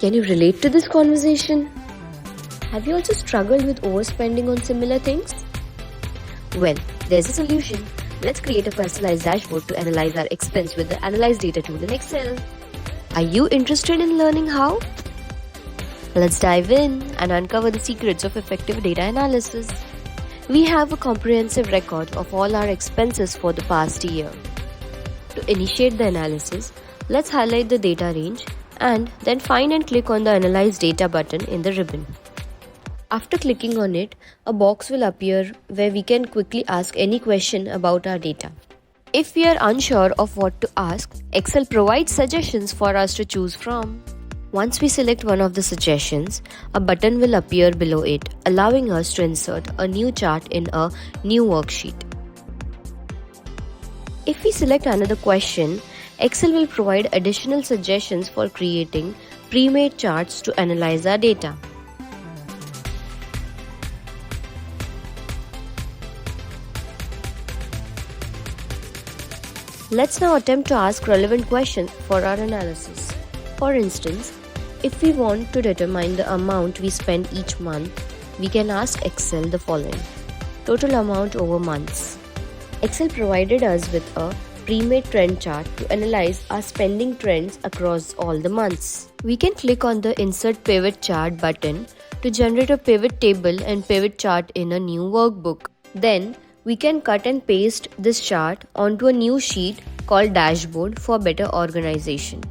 Can you relate to this conversation? Have you also struggled with overspending on similar things? Well, there's a solution. Let's create a personalized dashboard to analyze our expense with the Analyze Data tool in Excel. Are you interested in learning how? Let's dive in and uncover the secrets of effective data analysis. We have a comprehensive record of all our expenses for the past year. To initiate the analysis, let's highlight the data range and then find and click on the Analyze Data button in the ribbon. After clicking on it, a box will appear where we can quickly ask any question about our data. If we are unsure of what to ask, Excel provides suggestions for us to choose from. Once we select one of the suggestions, a button will appear below it, allowing us to insert a new chart in a new worksheet. If we select another question, Excel will provide additional suggestions for creating pre-made charts to analyze our data. Let's now attempt to ask relevant questions for our analysis. For instance, if we want to determine the amount we spend each month, we can ask Excel the following: total amount over months. Excel provided us with a pre-made trend chart to analyze our spending trends across all the months. We can click on the Insert Pivot Chart button to generate a pivot table and pivot chart in a new workbook. Then, we can cut and paste this chart onto a new sheet called Dashboard for better organization.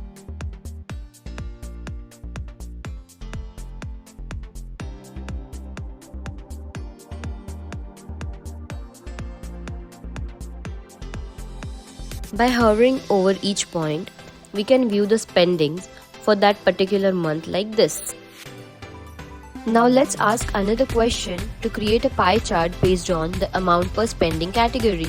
By hovering over each point, we can view the spendings for that particular month like this. Now let's ask another question to create a pie chart based on the amount per spending category.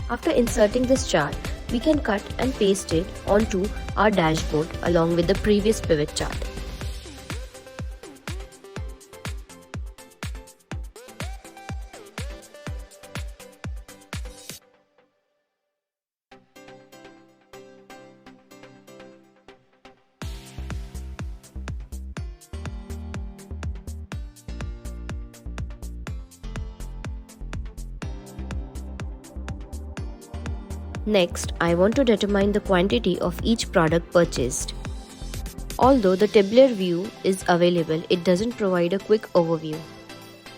After inserting this chart, we can cut and paste it onto our dashboard along with the previous pivot chart. Next, I want to determine the quantity of each product purchased. Although the tabular view is available, it doesn't provide a quick overview.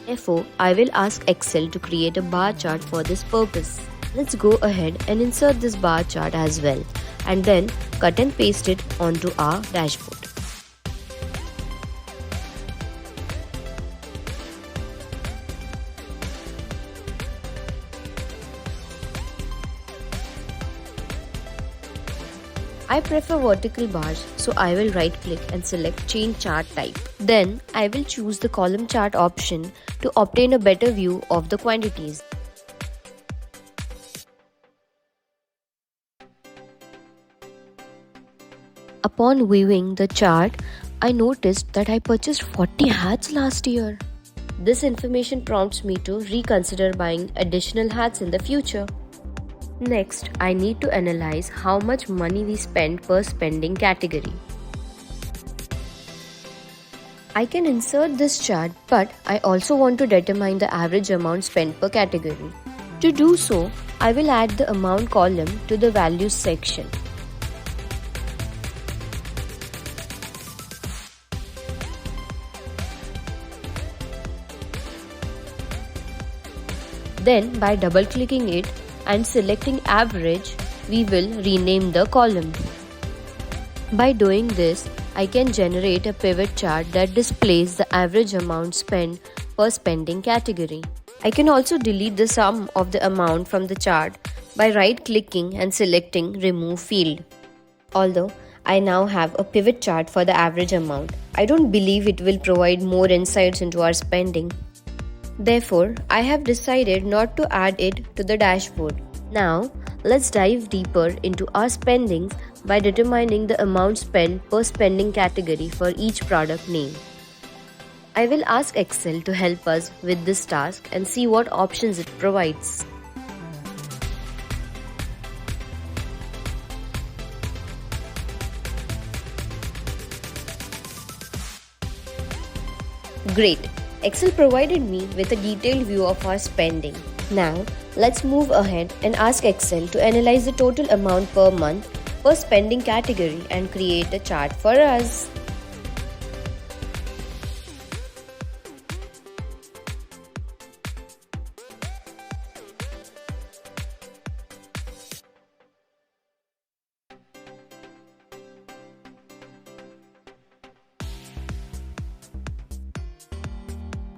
Therefore, I will ask Excel to create a bar chart for this purpose. Let's go ahead and insert this bar chart as well, and then cut and paste it onto our dashboard. I prefer vertical bars, so I will right click and select Change Chart Type. Then I will choose the column chart option to obtain a better view of the quantities. Upon viewing the chart, I noticed that I purchased 40 hats last year. This information prompts me to reconsider buying additional hats in the future. Next, I need to analyze how much money we spend per spending category. I can insert this chart, but I also want to determine the average amount spent per category. To do so, I will add the amount column to the values section. Then, by double-clicking it and selecting average, we will rename the column. By doing this, I can generate a pivot chart that displays the average amount spent per spending category. I can also delete the sum of the amount from the chart by right-clicking and selecting Remove Field. Although I now have a pivot chart for the average amount, I don't believe it will provide more insights into our spending. Therefore, I have decided not to add it to the dashboard. Now, let's dive deeper into our spendings by determining the amount spent per spending category for each product name. I will ask Excel to help us with this task and see what options it provides. Great! Excel provided me with a detailed view of our spending. Now, let's move ahead and ask Excel to analyze the total amount per month per spending category and create a chart for us.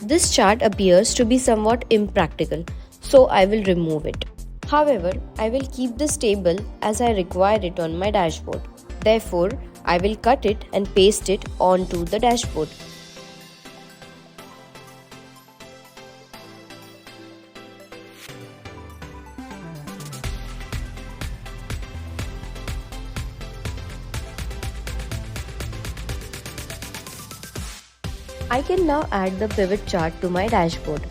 This chart appears to be somewhat impractical, so I will remove it. However, I will keep this table as I require it on my dashboard. Therefore, I will cut it and paste it onto the dashboard. I can now add the pivot chart to my dashboard.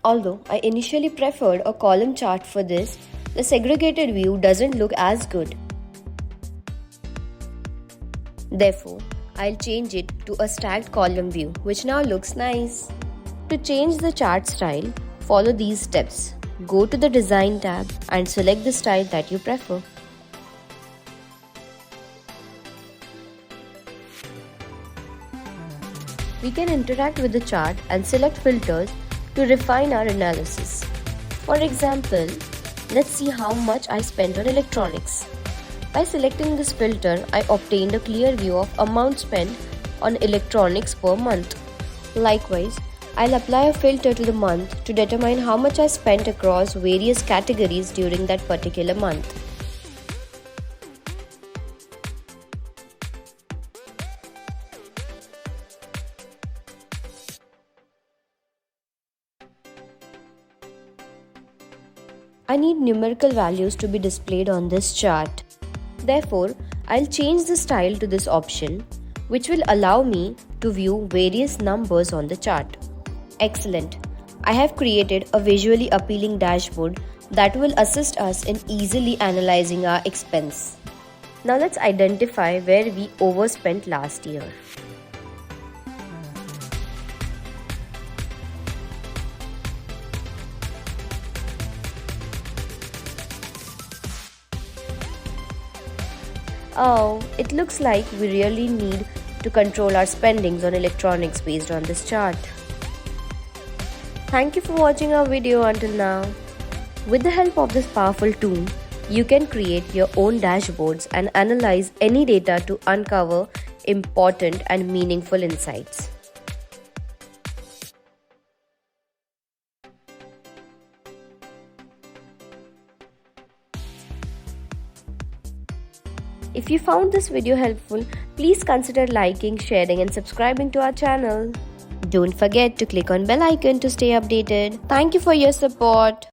Although I initially preferred a column chart for this, the segregated view doesn't look as good. Therefore, I'll change it to a stacked column view, which now looks nice. To change the chart style, follow these steps. Go to the Design tab and select the style that you prefer. We can interact with the chart and select filters to refine our analysis. For example, let's see how much I spent on electronics. By selecting this filter, I obtained a clear view of amount spent on electronics per month. Likewise, I'll apply a filter to the month to determine how much I spent across various categories during that particular month. I need numerical values to be displayed on this chart. Therefore, I'll change the style to this option, which will allow me to view various numbers on the chart. Excellent! I have created a visually appealing dashboard that will assist us in easily analyzing our expense. Now let's identify where we overspent last year. Oh, it looks like we really need to control our spendings on electronics based on this chart. Thank you for watching our video until now. With the help of this powerful tool, you can create your own dashboards and analyze any data to uncover important and meaningful insights. If you found this video helpful, please consider liking, sharing and subscribing to our channel. Don't forget to click on bell icon to stay updated. Thank you for your support.